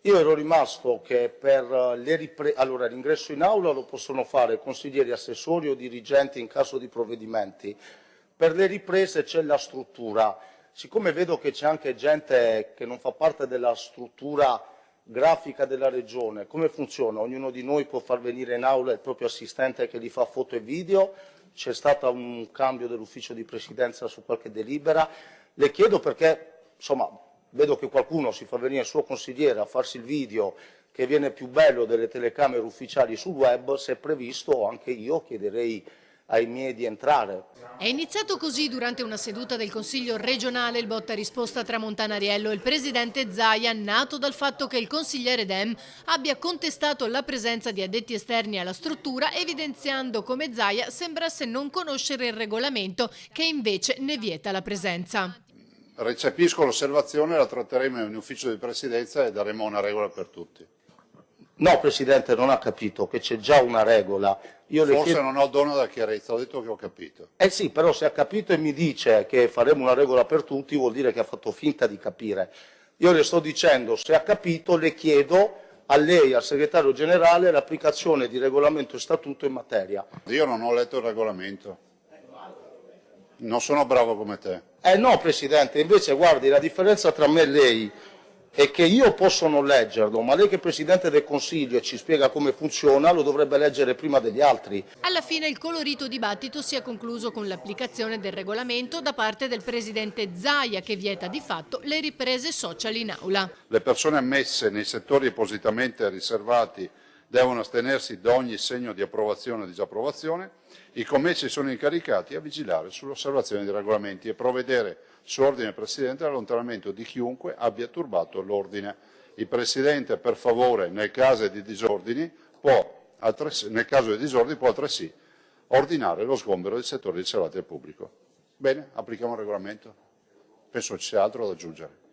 Io ero rimasto che per le riprese, allora l'ingresso in aula lo possono fare consiglieri, assessori o dirigenti in caso di provvedimenti. Per le riprese c'è la struttura. Siccome vedo che c'è anche gente che non fa parte della struttura grafica della regione, come funziona? Ognuno di noi può far venire in aula il proprio assistente che gli fa foto e video, c'è stato un cambio dell'ufficio di presidenza su qualche delibera. Le chiedo perché, insomma, vedo che qualcuno si fa venire il suo consigliere a farsi il video che viene più bello delle telecamere ufficiali sul web, se è previsto anche io chiederei ai miei di entrare. È iniziato così durante una seduta del Consiglio regionale il botta risposta tra Montanariello e il presidente Zaia, nato dal fatto che il consigliere Dem abbia contestato la presenza di addetti esterni alla struttura, evidenziando come Zaia sembrasse non conoscere il regolamento che invece ne vieta la presenza. Recepisco l'osservazione, la tratteremo in ufficio di presidenza e daremo una regola per tutti. No, Presidente, non ha capito che c'è già una regola. Forse non ho dono da chiarezza, ho detto che ho capito. Eh sì, però se ha capito e mi dice che faremo una regola per tutti vuol dire che ha fatto finta di capire. Io le sto dicendo, se ha capito, le chiedo a lei, al segretario generale, l'applicazione di regolamento e statuto in materia. Io non ho letto il regolamento. Non sono bravo come te. No, Presidente, invece guardi, la differenza tra me e lei è che io posso non leggerlo, ma lei che è Presidente del Consiglio e ci spiega come funziona, lo dovrebbe leggere prima degli altri. Alla fine il colorito dibattito si è concluso con l'applicazione del regolamento da parte del Presidente Zaia, che vieta di fatto le riprese social in aula. Le persone ammesse nei settori appositamente riservati devono astenersi da ogni segno di approvazione o disapprovazione. I commessi sono incaricati a vigilare sull'osservazione dei regolamenti e provvedere su ordine del Presidente all'allontanamento di chiunque abbia turbato l'ordine. Il Presidente, per favore, nel caso di disordini può altresì ordinare lo sgombero dei settori riservati al pubblico. Bene, applichiamo il regolamento. Penso ci sia altro da aggiungere.